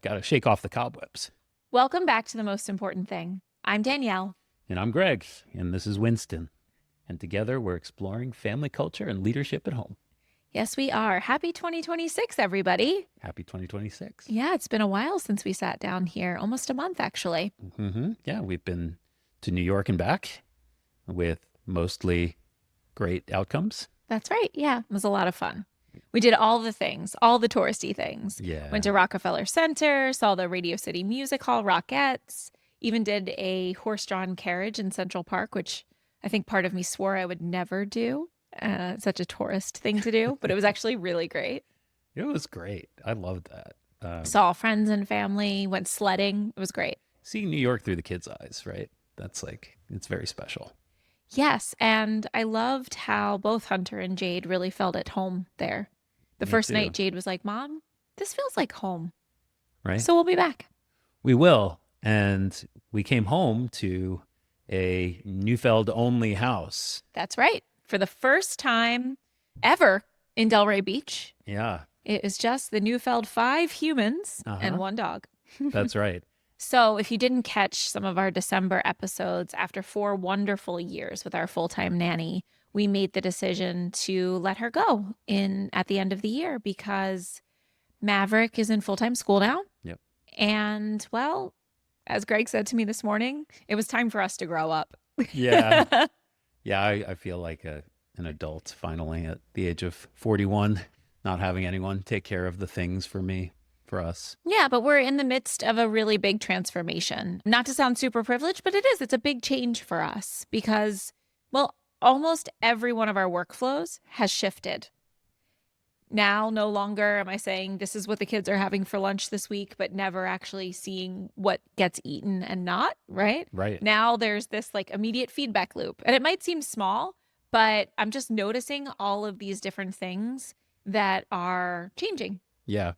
Got to shake off the cobwebs. Welcome back to The Most Important Thing. I'm Danielle. And I'm Greg, and this is Winston. And together we're exploring family culture and leadership at home. Yes, we are. Happy 2026, everybody. Happy 2026. Yeah, it's been a while since we sat down here. Almost a month, actually. Yeah, we've been to New York and back with mostly great outcomes. That's right. Yeah, it was a lot of fun. We did all the things, all the touristy things. Yeah. Went to Rockefeller Center, saw the Radio City Music Hall, Rockettes, even did a horse-drawn carriage in Central Park, which I think part of me swore I would never do. Such a tourist thing to do, but it was actually really great. It was great. I loved that. Saw friends and family, went sledding. It was great. Seeing New York through the kids' eyes, right? That's it's very special. Yes, and I loved how both Hunter and Jade really felt at home there. The Me first too. night, Jade was like, "Mom, this feels like home." Right? So we'll be back. We will. And we came home to a Neufeld Only house. That's right. For the first time ever in Delray Beach, Yeah, it is just the Neufeld 5 humans and Uh-huh. one dog. that's right. So, if you didn't catch some of our December episodes, after 4 wonderful years with our full-time nanny, we made the decision to let her go in at the end of the year because Maverick is in full-time school now. Yep. And well, as Greg said to me this morning, it was time for us to grow up. Yeah. Yeah, I feel like an adult finally at the age of 41, not having anyone take care of the things for us. Yeah, but we're in the midst of a really big transformation. Not to sound super privileged, but it is. It's a big change for us because, well, almost every one of our workflows has shifted. Now, no longer am I saying this is what the kids are having for lunch this week, but never actually seeing what gets eaten and not, right? Right. Now there's this like immediate feedback loop. And it might seem small, but I'm just noticing all of these different things that are changing. Yeah.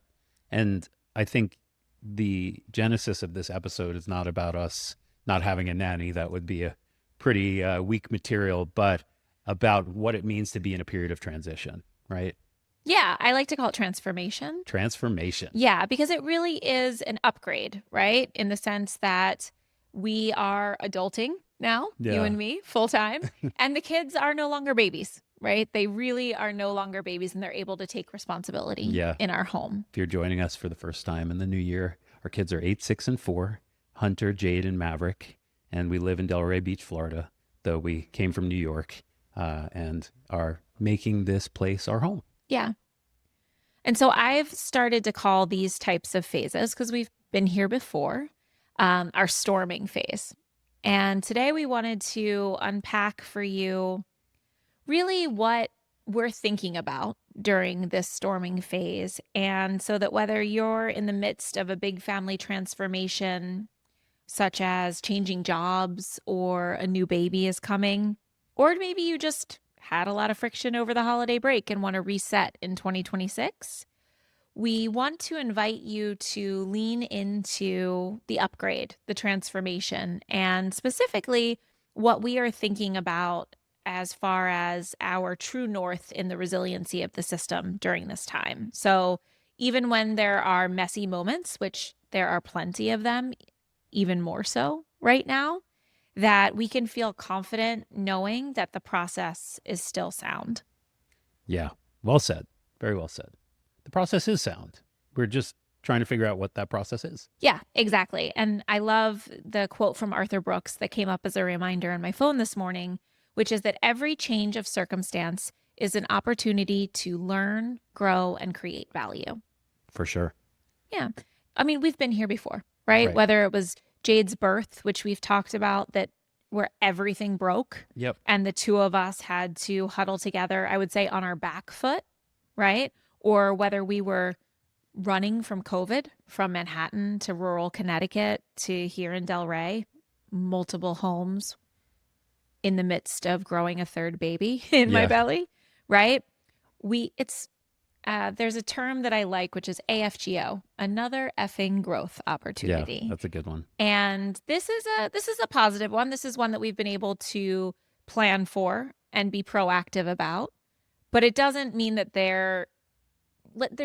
And I think the genesis of this episode is not about us not having a nanny. That would be a pretty weak material, but about what it means to be in a period of transition, right? Yeah, I like to call it transformation. Transformation. Yeah, because it really is an upgrade, right? In the sense that we are adulting now, you Yeah. and me, full time, and the kids are no longer babies, right? They really are no longer babies and they're able to take responsibility Yeah. in our home. If you're joining us for the first time in the new year, our kids are 8, 6, and 4, Hunter, Jade, and Maverick. And we live in Delray Beach, Florida, though we came from New York and are making this place our home. Yeah. And so I've started to call these types of phases, because we've been here before, our storming phase. And today we wanted to unpack for you really what we're thinking about during this storming phase. And so that whether you're in the midst of a big family transformation, such as changing jobs or a new baby is coming, or maybe you just had a lot of friction over the holiday break and want to reset in 2026, we want to invite you to lean into the upgrade, the transformation, and specifically what we are thinking about as far as our true north in the resiliency of the system during this time. So even when there are messy moments, which there are plenty of them, even more so right now, that we can feel confident knowing that the process is still sound. Yeah. Well said. Very well said. The process is sound. We're just trying to figure out what that process is. Yeah, exactly. And I love the quote from Arthur Brooks that came up as a reminder on my phone this morning, which is that every change of circumstance is an opportunity to learn, grow, and create value. For sure. Yeah. I mean, we've been here before, right? Right. Whether it was Jade's birth, which we've talked about, that where everything broke Yep. and the two of us had to huddle together, I would say on our back foot, right? Or whether we were running from COVID from Manhattan to rural Connecticut to here in Delray, multiple homes in the midst of growing a third baby in my Yeah. belly, right? There's a term that I like, which is AFGO, another effing growth Yeah. opportunity. That's a good one. And this is a positive one. This is one that we've been able to plan for and be proactive about. But it doesn't mean that there's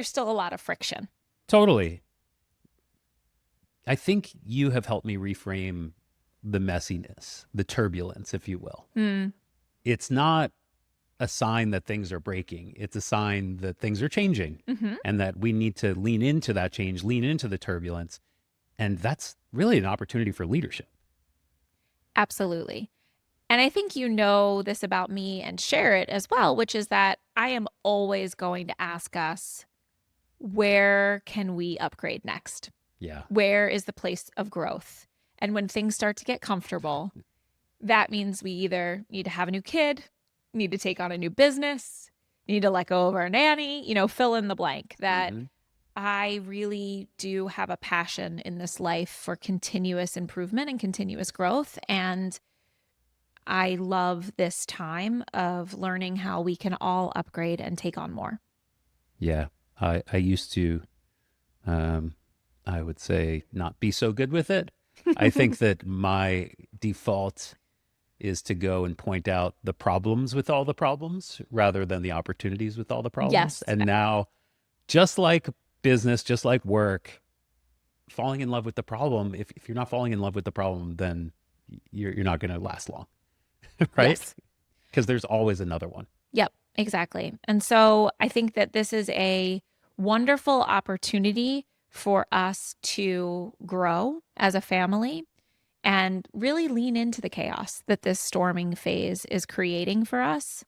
still a lot of friction. Totally. I think you have helped me reframe the messiness, the turbulence, if you will. Mm, It's not a sign that things are breaking. It's a sign that things are changing hmm and that we need to lean into that change, lean into the turbulence. And that's really an opportunity for leadership. absolutely. And I think you know this about me and share it as well, which is that I am always going to ask us, where can we upgrade next? Yeah. Where is the place of growth? And when things start to get comfortable, that means we either need to have a new kid, need to take on a new business, need to let go of our nanny, fill in the blank. That Hmm. I really do have a passion in this life for continuous improvement and continuous growth. And I love this time of learning how we can all upgrade and take on more. Yeah. I used to, um, I would say, not be so good with it. I think that my default is to go and point out the problems with all the problems rather than the opportunities with all the problems. Yes. And now, just like business, just like work, falling in love with the problem, if you're not falling in love with the problem, then you're not going to last long, right? Yes. Because there's always another one. Yep, exactly. And so I think that this is a wonderful opportunity for us to grow as a family and really lean into the chaos that this storming phase is creating for us.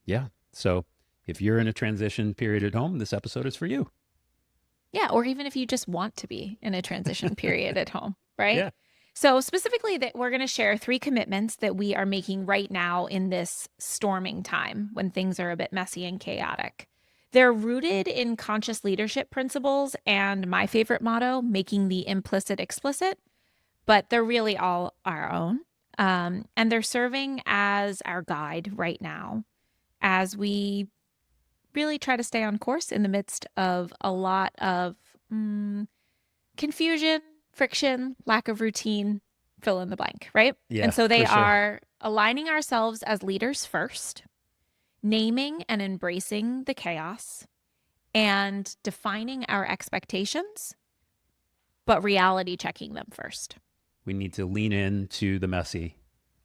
Yeah. So if you're in a transition period at home, this episode is for you. Yeah, or even if you just want to be in a transition period at home, right? Yeah. So, specifically, that we're going to share 3 commitments that we are making right now in this storming time when things are a bit messy and chaotic. They're rooted in conscious leadership principles and my favorite motto, making the implicit explicit, but they're really all our own. And they're serving as our guide right now as we really try to stay on course in the midst of a lot of confusion, friction, lack of routine, fill in the blank, right? And Yeah, so they for sure. are aligning ourselves as leaders first, naming and embracing the chaos, and defining our expectations, but reality checking them first. We need to lean into the messy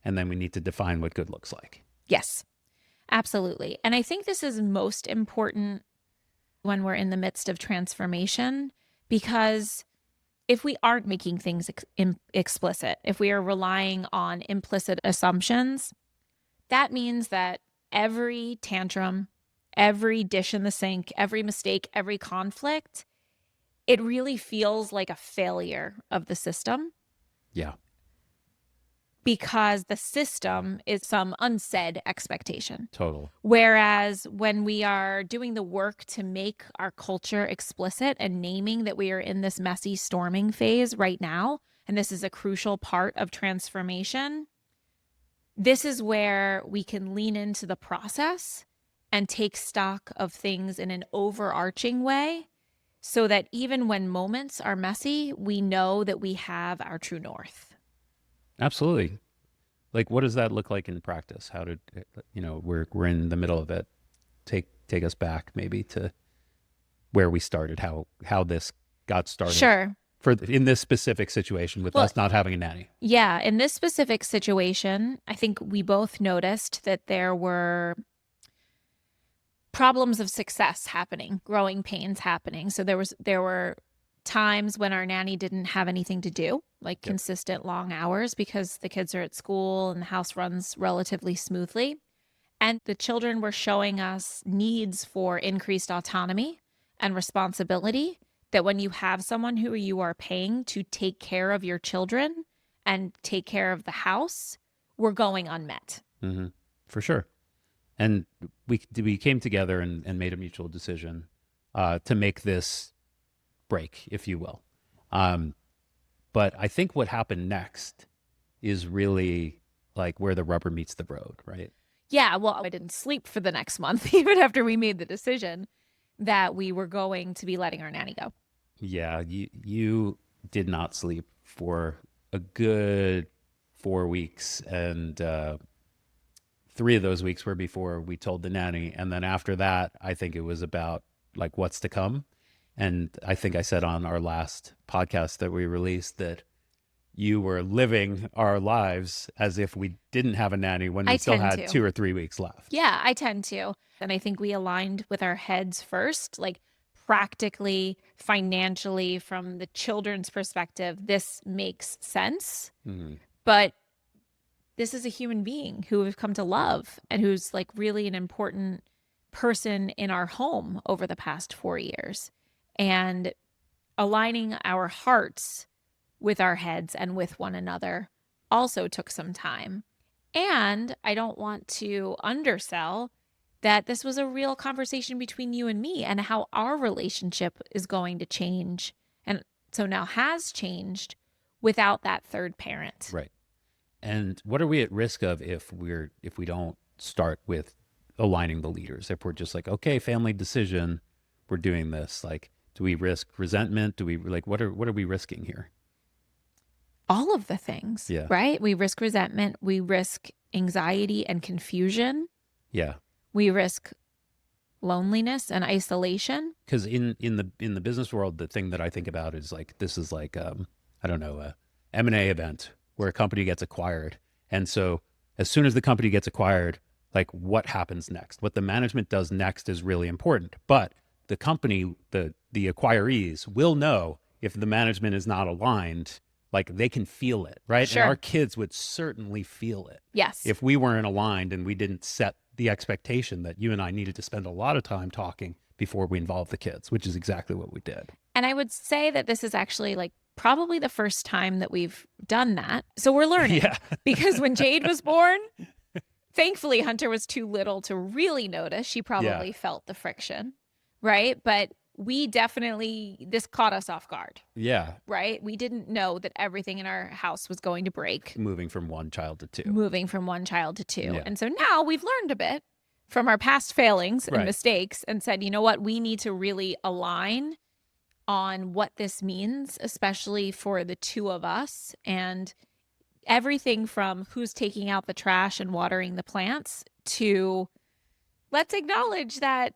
and then we need to define what good looks like. Yes, absolutely. And I think this is most important when we're in the midst of transformation because if we aren't making things explicit, if we are relying on implicit assumptions, that means that every tantrum, every dish in the sink, every mistake, every conflict, it really feels like a failure of the system Yeah, because the system is some unsaid expectation. total. Whereas when we are doing the work to make our culture explicit and naming that we are in this messy storming phase right now, and this is a crucial part of transformation, this is where we can lean into the process and take stock of things in an overarching way so that even when moments are messy, we know that we have our true north. Absolutely. Like, what does that look like in practice? How did, we're in the middle of it. Take us back maybe to where we started, how this got started Sure. in this specific situation with Well, us not having a nanny. yeah, in this specific situation, I think we both noticed that there were problems of success happening, growing pains happening. So there were times when our nanny didn't have anything to do, like Yep. consistent long hours because the kids are at school and the house runs relatively smoothly. And the children were showing us needs for increased autonomy and responsibility, that when you have someone who you are paying to take care of your children and take care of the house, were going unmet. Hmm. For sure. And we came together and made a mutual decision to make this break, if you will. But I think what happened next is really like where the rubber meets the road, right? Yeah, well, I didn't sleep for the next month, even after we made the decision that we were going to be letting our nanny go. Yeah, you did not sleep for a good 4 weeks, and 3 of those weeks were before we told the nanny, and then after that, I think it was about like what's to come. And I think I said on our last podcast that we released that you were living our lives as if we didn't have a nanny when we I still tend had to. 2 or 3 weeks left. Yeah, I tend to. And I think we aligned with our heads first, like practically, financially, from the children's perspective, this makes sense. Mhm. But this is a human being who we've come to love and who's like really an important person in our home over the past 4 years. And aligning our hearts with our heads and with one another also took some time. And I don't want to undersell that this was a real conversation between you and me and how our relationship is going to change. And so now has changed without that third parent. Right. And what are we at risk of if we don't start with aligning the leaders? If we're just like, okay, family decision, we're doing this. Like, do we risk resentment? Do we like what are we risking here? All of the things, Yeah. right? We risk resentment, we risk anxiety and confusion, Yeah. we risk loneliness and isolation. Because in the business world, the thing that I think about is like this is like I don't know, a M&A event where a company gets acquired. And so as soon as the company gets acquired, like what happens next? What the management does next is really important. But the company, the acquirees will know if the management is not aligned, like they can feel it, right? Sure. And our kids would certainly feel it Yes. if we weren't aligned and we didn't set the expectation that you and I needed to spend a lot of time talking before we involved the kids, which is exactly what we did. And I would say that this is actually like probably the first time that we've done that. So we're learning. Yeah. Because when Jade was born, thankfully Hunter was too little to really notice. She probably felt the friction, right? But we definitely, this caught us off guard. Yeah. Right? We didn't know that everything in our house was going to break. Moving from one child to two. Moving from one child to two. Yeah. And so now we've learned a bit from our past failings and Right. mistakes and said, you know what? We need to really align on what this means, especially for the two of us, and everything from who's taking out the trash and watering the plants to let's acknowledge that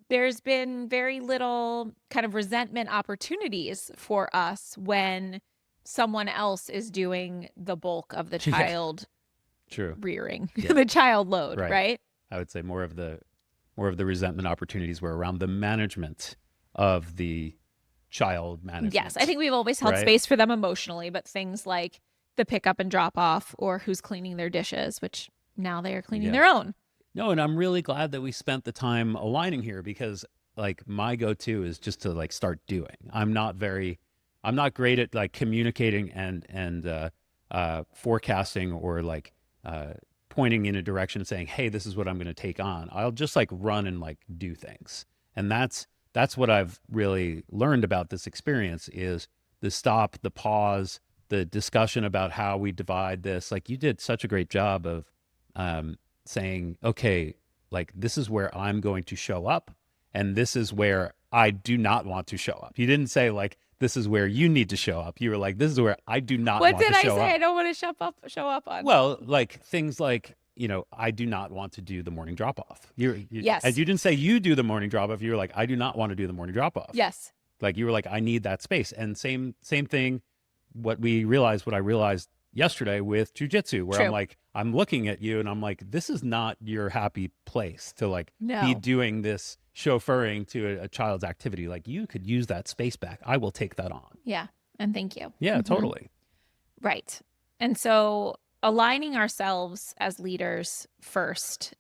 there's been very little kind of resentment opportunities for us when someone else is doing the bulk of the child True. rearing, Yeah. the child load, right? I would say more of the resentment opportunities were around the management of the child management. Yes, I think we've always held Right. space for them emotionally, but things like the pickup and drop off or who's cleaning their dishes, which now they are cleaning their own. No, and I'm really glad that we spent the time aligning here because like my go-to is just to like start doing. I'm not great at like communicating and forecasting or like pointing in a direction and saying, hey, this is what I'm going to take on. I'll just like run and like do things. And that's what I've really learned about this experience is the stop, the pause, the discussion about how we divide this. Like you did such a great job of saying, okay, like this is where I'm going to show up and this is where I do not want to show up. You didn't say like, this is where you need to show up. You were like, this is where I do not want to show up. What did I say? I don't want to show up on. Well, like things like, you know, I do not want to do the morning drop off. Yes. And you didn't say you do the morning drop off. You were like, I do not want to do the morning drop off. Yes. Like you were like, I need that space. And same thing. What I realized yesterday with jujitsu, where True. I'm like, I'm looking at you and I'm like, this is not your happy place to like be doing this chauffeuring to a child's activity. Like you could use that space back. I will take that on. Yeah. And thank you. Yeah, totally. Right. And so aligning ourselves as leaders first,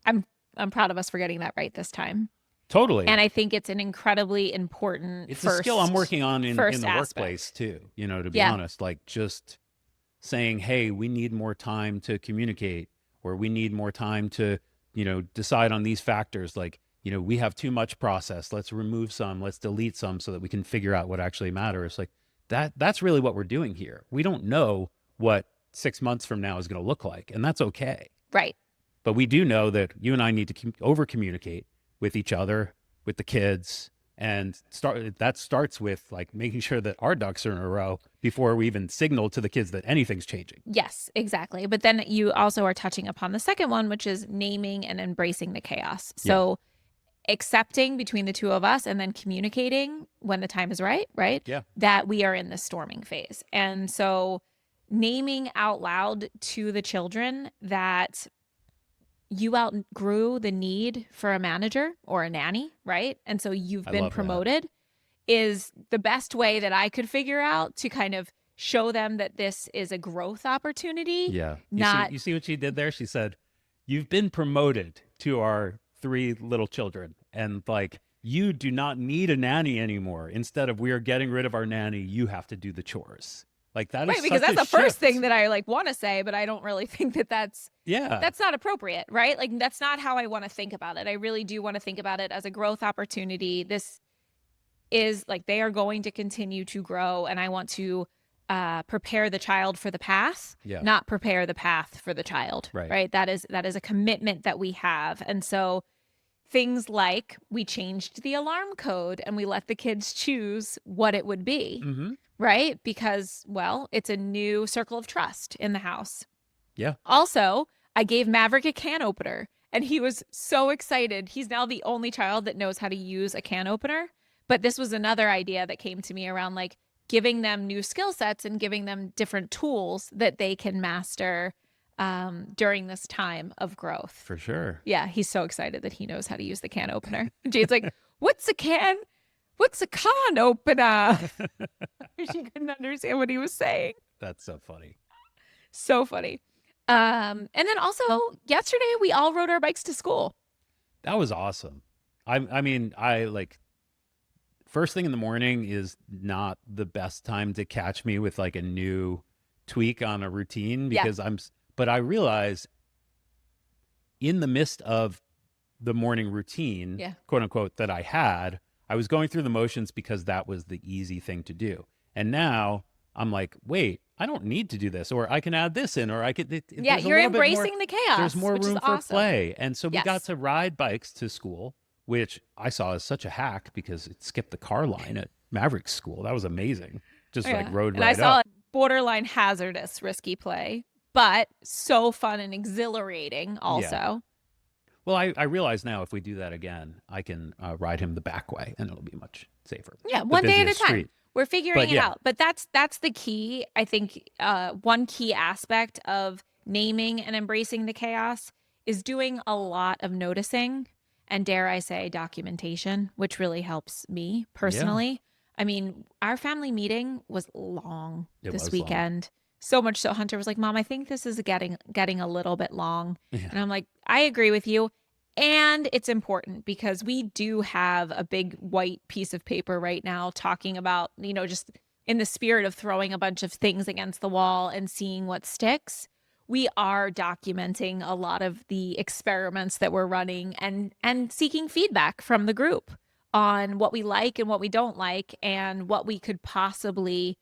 I'm proud of us for getting that right this time. Totally. And I think it's an incredibly important It's a skill I'm working on in the workplace too, you know, to be honest, like just saying, hey, we need more time to communicate or we need more time to, you know, decide on these factors. Like, you know, we have too much process. Let's remove some, let's delete some so that we can figure out what actually matters. Like that's really what we're doing here. We don't know what 6 months from now is going to look like, and that's okay. Right. But we do know that you and I need to over communicate with each other, with the kids, and that starts with like making sure that our ducks are in a row before we even signal to the kids that anything's changing. Yes, exactly. But then you also are touching upon the second one, which is naming and embracing the chaos. So accepting between the two of us and then communicating when the time is right? Yeah. That we are in the storming phase. And so naming out loud to the children that you outgrew the need for a manager or a nanny, right? And so you've I been love that. promoted is the best way that I could figure out to kind of show them that this is a growth opportunity. Yeah. Not You see what she did there? She said, "You've been promoted to our 3 little children, and like you do not need a nanny anymore. Instead of we are getting rid of our nanny, you have to do the chores." Like that is right, because such that's a the first shift. thing that I like want to say, but I don't really think that that's not appropriate, right? Like that's not how I want to think about it. I really do want to think about it as a growth opportunity. This is like they are going to continue to grow, and I want to prepare the child for the path, Yeah. not prepare the path for the child. Right. That is a commitment that we have. And so things like we changed the alarm code and we let the kids choose what it would be, Mm-hmm. right? Because, well, it's a new circle of trust in the house. Yeah. Also, I gave Maverick a can opener and he was so excited. He's now the only child that knows how to use a can opener. But this was another idea that came to me around like giving them new skill sets and giving them different tools that they can master during this time of growth. For sure. Yeah, he's so excited that he knows how to use the can opener. Jade's like, what's a can? What's a can opener? She couldn't understand what he was saying. That's so funny. So funny. And then also yesterday we all rode our bikes to school. That was awesome. I mean, I like first thing in the morning is not the best time to catch me with like a new tweak on a routine because but I realize in the midst of the morning routine, quote unquote, that I had, I was going through the motions because that was the easy thing to do. And now I'm like, wait, I don't need to do this, or I can add this in, or I could. You're embracing the chaos. There's more room for awesome. play. And so we got to ride bikes to school, which I saw as such a hack because it skipped the car line at Maverick's school. That was amazing. Just like rode right up. And I saw it borderline hazardous, risky play, but so fun and exhilarating also. Yeah. Well, I realize now if we do that again, I can ride him the back way and it'll be much safer. Yeah, one day at a time. Street. We're figuring it out. But that's the key. I think one key aspect of naming and embracing the chaos is doing a lot of noticing and, dare I say, documentation, which really helps me personally. Yeah. I mean, our family meeting was long this weekend. Long. So much so Hunter was like, Mom, I think this is getting a little bit long. Yeah. And I'm like, I agree with you. And it's important because we do have a big white piece of paper right now talking about, just in the spirit of throwing a bunch of things against the wall and seeing what sticks. We are documenting a lot of the experiments that we're running and seeking feedback from the group on what we like and what we don't like and what we could possibly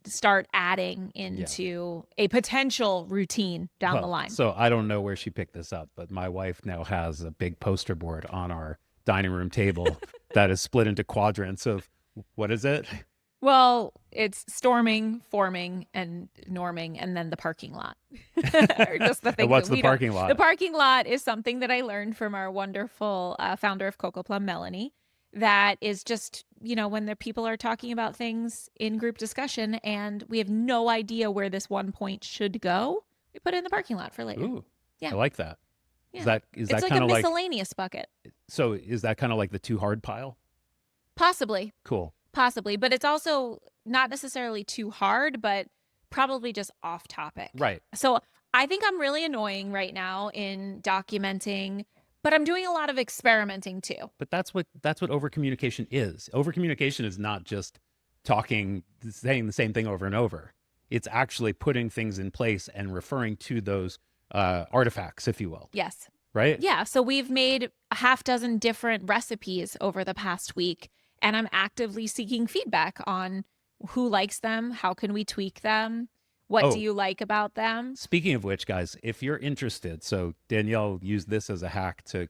start adding into a potential routine down the line. So I don't know where she picked this up, but my wife now has a big poster board on our dining room table that is split into quadrants of, what is it? Well, it's storming, forming, and norming, and then the parking lot. Or just the thing. And what's the parking lot? The parking lot is something that I learned from our wonderful founder of Cocoa Plum, Melanie. That is just, when the people are talking about things in group discussion and we have no idea where this one point should go, we put it in the parking lot for later. Ooh, yeah. I like that. Yeah. Is that like kind of like a miscellaneous bucket? So is that kind of like the too hard pile? Possibly. Cool. Possibly. But it's also not necessarily too hard, but probably just off topic. Right. So I think I'm really annoying right now in documenting, but I'm doing a lot of experimenting too. But that's what overcommunication is. Overcommunication is not just saying the same thing over and over. It's actually putting things in place and referring to those artifacts, if you will. Yes. Right? Yeah. So we've made a half dozen different recipes over the past week, and I'm actively seeking feedback on who likes them, how can we tweak them, what do you like about them? Speaking of which, guys, if you're interested, so Danielle used this as a hack to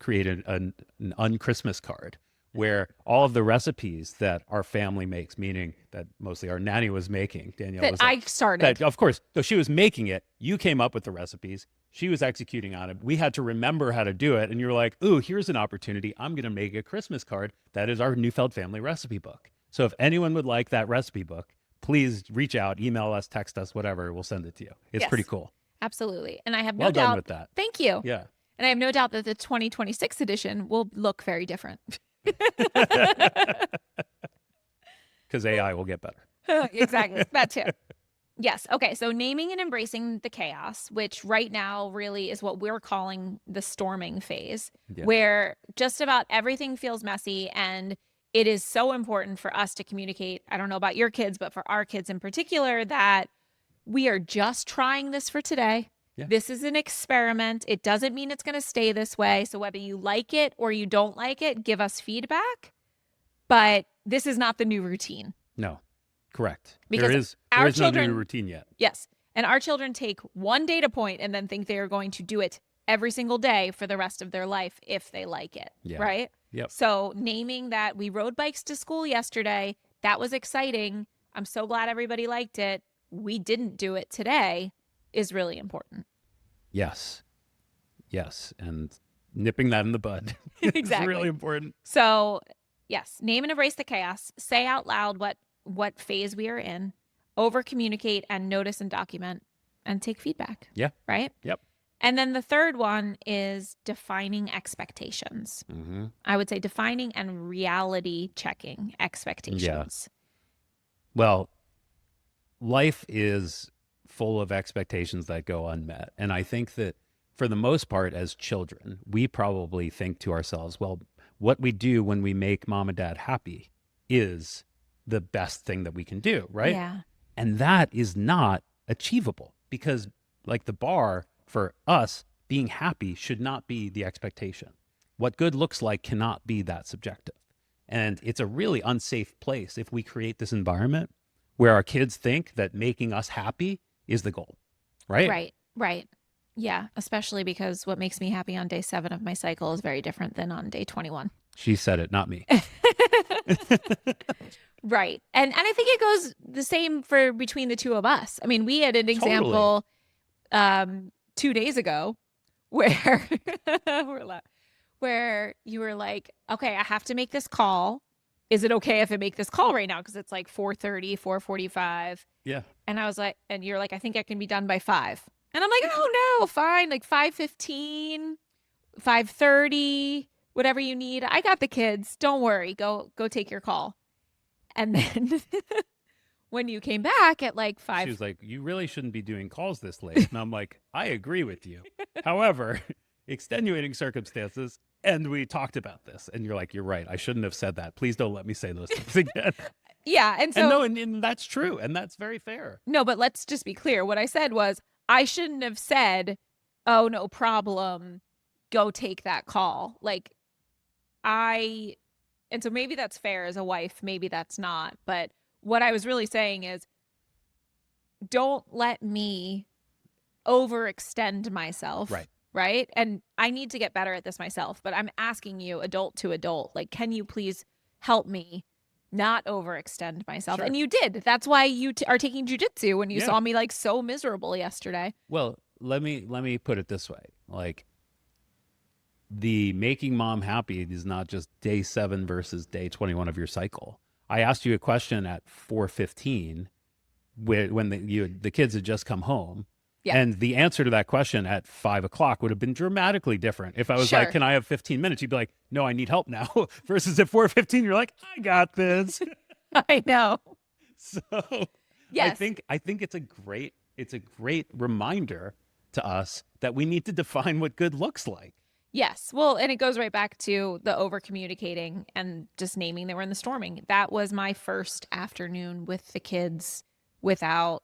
create an un-Christmas card. where all of the recipes that our family makes, meaning that mostly our nanny was making, Danielle That was I started. that, of course, so she was making it. You came up with the recipes. She was executing on it. We had to remember how to do it. And you're like, ooh, here's an opportunity. I'm going to make a Christmas card. That is our Neufeld family recipe book. So if anyone would like that recipe book, please reach out, email us, text us, whatever. We'll send it to you. It's Yes, pretty cool. absolutely. And I have no Well done doubt. with that. Thank you. Yeah. And I have no doubt that the 2026 edition will look very different. Because AI will get better. Exactly. That too. Yes. Okay. So naming and embracing the chaos, which right now really is what we're calling the storming phase, Yeah. where just about everything feels messy. And it is so important for us to communicate. I don't know about your kids, but for our kids in particular, that we are just trying this for today. Yeah. This is an experiment. It doesn't mean it's going to stay this way. So whether you like it or you don't like it, give us feedback. But this is not the new routine. No, correct. Because there our is no children- new routine yet. Yes. And our children take one data point and then think they are going to do it every single day for the rest of their life if they like it. Yeah. Right? Yep. So naming that we rode bikes to school yesterday, that was exciting. I'm so glad everybody liked it. We didn't do it today is really important. Yes. Yes. And nipping that in the bud is Exactly. really important. So yes, name and embrace the chaos. Say out loud what phase we are in. Over communicate and notice and document and take feedback. Yeah. Right? Yep. And then the third one is defining expectations. Mm-hmm. I would say defining and reality checking expectations. Well, life is full of expectations that go unmet. And I think that for the most part, as children, we probably think to ourselves, well, what we do when we make mom and dad happy is the best thing that we can do, right? Yeah. And that is not achievable because, like, the bar for us being happy should not be the expectation. What good looks like cannot be that subjective. And it's a really unsafe place if we create this environment where our kids think that making us happy is the goal, right? Right. Yeah. Especially because what makes me happy on day 7 of my cycle is very different than on day 21. She said it, not me. Right. And I think it goes the same for between the two of us. I mean, we had an example 2 days ago where where you were like, okay, I have to make this call. Is it okay if I make this call right now? Because it's like 4:30, 4:45. Yeah. And I was like, and you're like, I think I can be done by 5. And I'm like, oh no, fine. Like 5:15, 5:30, whatever you need. I got the kids. Don't worry. Go take your call. And then when you came back at like 5, She was like, you really shouldn't be doing calls this late. And I'm like, I agree with you. However, extenuating circumstances, and we talked about this. And you're like, you're right. I shouldn't have said that. Please don't let me say those things again. yeah. And so And no, and that's true. And that's very fair. no, but let's just be clear. What I said was I shouldn't have said, oh, no problem. Go take that call. Like and so maybe that's fair as a wife. Maybe that's not. But what I was really saying is don't let me overextend myself. Right. Right. And I need to get better at this myself. But I'm asking you, adult to adult, like, can you please help me not overextend myself? Sure. And you did. That's why you are taking jujitsu when you Yeah. saw me like so miserable yesterday. Well, let me put it this way. Like, the making mom happy is not just day 7 versus day 21 of your cycle. I asked you a question at 4:15 when the kids had just come home. Yeah. And the answer to that question at 5 o'clock would have been dramatically different. If I was Sure. like, can I have 15 minutes? You'd be like, no, I need help now. Versus at 4:15, you're like, I got this. I know. So Yes. I think it's a great reminder to us that we need to define what good looks like. Yes. Well, and it goes right back to the over communicating and just naming that we're in the storming. That was my first afternoon with the kids without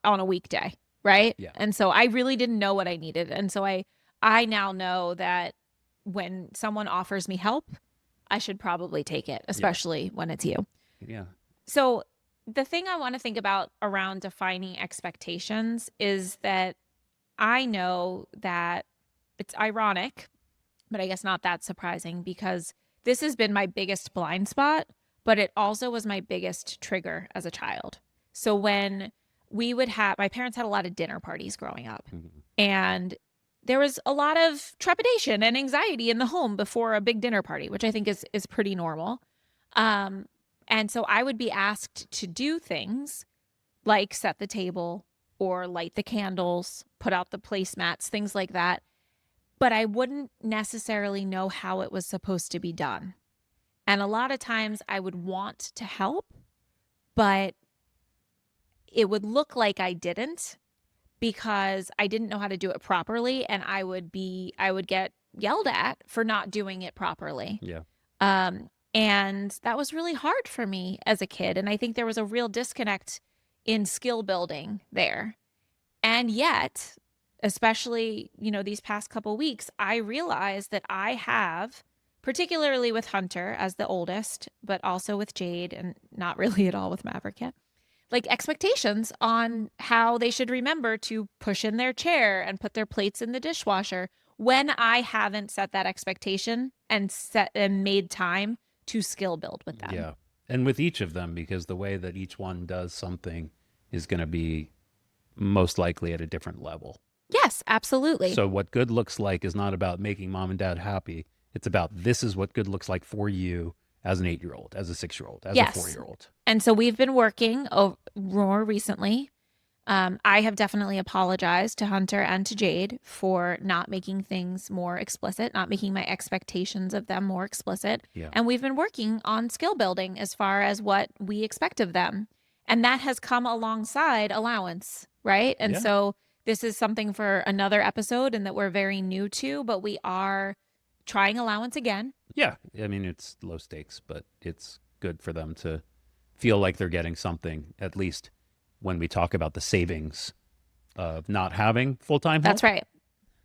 on a weekday. Right. Yeah. And so I really didn't know what I needed. And so I now know that when someone offers me help, I should probably take it, especially when it's you. Yeah. So the thing I want to think about around defining expectations is that I know that it's ironic, but I guess not that surprising because this has been my biggest blind spot, but it also was my biggest trigger as a child. So when we would have, my parents had a lot of dinner parties growing up, Mhm. and there was a lot of trepidation and anxiety in the home before a big dinner party, which I think is pretty normal. Um, and so I would be asked to do things like set the table or light the candles, put out the placemats, things like that. But I wouldn't necessarily know how it was supposed to be done. And a lot of times I would want to help, but it would look like I didn't because I didn't know how to do it properly. And I would get yelled at for not doing it properly. Yeah. And that was really hard for me as a kid. And I think there was a real disconnect in skill building there. And yet, especially, these past couple weeks, I realized that I have, particularly with Hunter as the oldest, but also with Jade and not really at all with Maverick yet, like expectations on how they should remember to push in their chair and put their plates in the dishwasher when I haven't set that expectation and set and made time to skill build with them. Yeah. And with each of them, because the way that each one does something is going to be most likely at a different level. Yes, absolutely. So what good looks like is not about making mom and dad happy. It's about this is what good looks like for you as an 8-year-old, as a 6-year-old, as a 4-year-old. And so we've been working more recently. I have definitely apologized to Hunter and to Jade for not making things more explicit, not making my expectations of them more explicit. Yeah. And we've been working on skill building as far as what we expect of them. And that has come alongside allowance, right? And Yeah. so this is something for another episode and that we're very new to, but we are trying allowance again. Yeah. I mean, it's low stakes, but it's good for them to feel like they're getting something, at least when we talk about the savings of not having full-time help. That's right.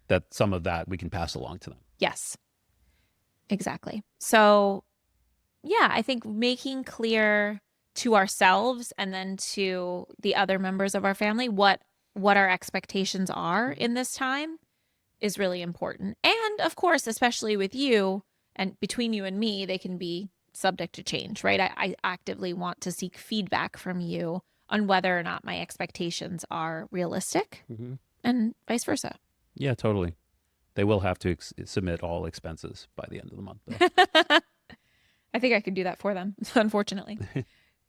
That some of that we can pass along to them. Yes, exactly. So, yeah, I think making clear to ourselves and then to the other members of our family what our expectations are in this time is really important. And of course, especially with you and between you and me, they can be subject to change, right? I actively want to seek feedback from you on whether or not my expectations are realistic and vice versa. Yeah, totally. They will have to submit all expenses by the end of the month, though. I think I could do that for them, unfortunately.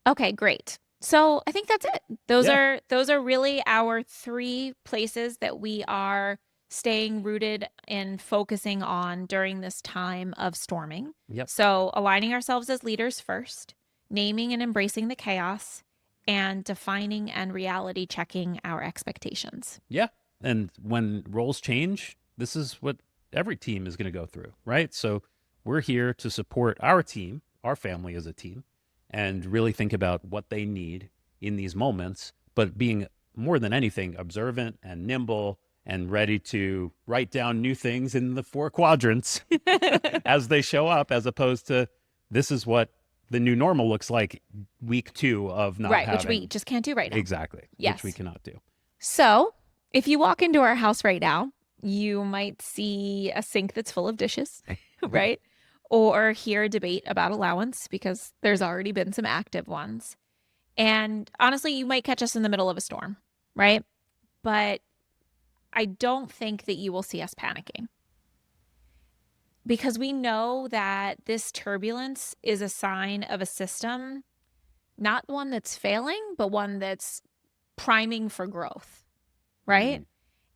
Okay, great. So I think that's it. Those are really our 3 places that we are staying rooted and focusing on during this time of storming. Yep. So aligning ourselves as leaders first, naming and embracing the chaos, and defining and reality checking our expectations. Yeah. And when roles change, this is what every team is going to go through, right? So we're here to support our team, our family as a team, and really think about what they need in these moments, but being more than anything observant and nimble and ready to write down new things in the 4 quadrants as they show up, as opposed to this is what the new normal looks like week 2 of not having. Which we just can't do right now. Exactly. Yes. Which we cannot do. So if you walk into our house right now, you might see a sink that's full of dishes, right? Or hear a debate about allowance because there's already been some active ones. And honestly, you might catch us in the middle of a storm, right? But I don't think that you will see us panicking because we know that this turbulence is a sign of a system, not one that's failing, but one that's priming for growth, right?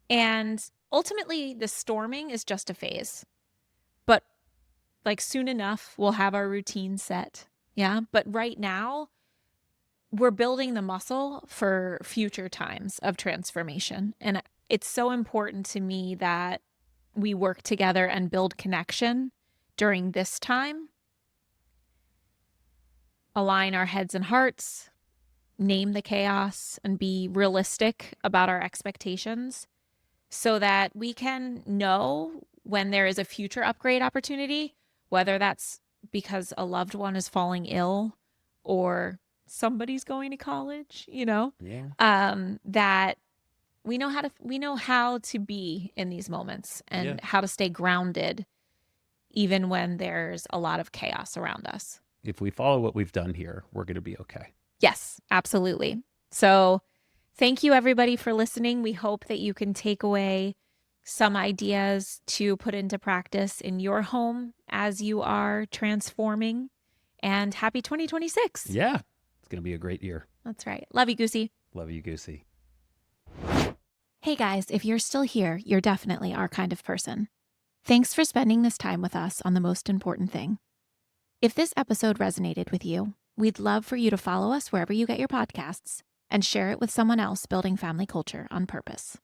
And ultimately, the storming is just a phase, but like soon enough, we'll have our routine set. Yeah. But right now, we're building the muscle for future times of transformation. And it's so important to me that we work together and build connection during this time, align our heads and hearts, name the chaos, and be realistic about our expectations so that we can know when there is a future upgrade opportunity, whether that's because a loved one is falling ill or somebody's going to college, that we know how to be in these moments and how to stay grounded even when there's a lot of chaos around us. If we follow what we've done here, we're going to be okay. Yes, absolutely. So thank you, everybody, for listening. We hope that you can take away some ideas to put into practice in your home as you are transforming. And happy 2026. Yeah, it's going to be a great year. That's right. Love you, Goosey. Love you, Goosey. Hey, guys, if you're still here, you're definitely our kind of person. Thanks for spending this time with us on the most important thing. If this episode resonated with you, we'd love for you to follow us wherever you get your podcasts and share it with someone else building family culture on purpose.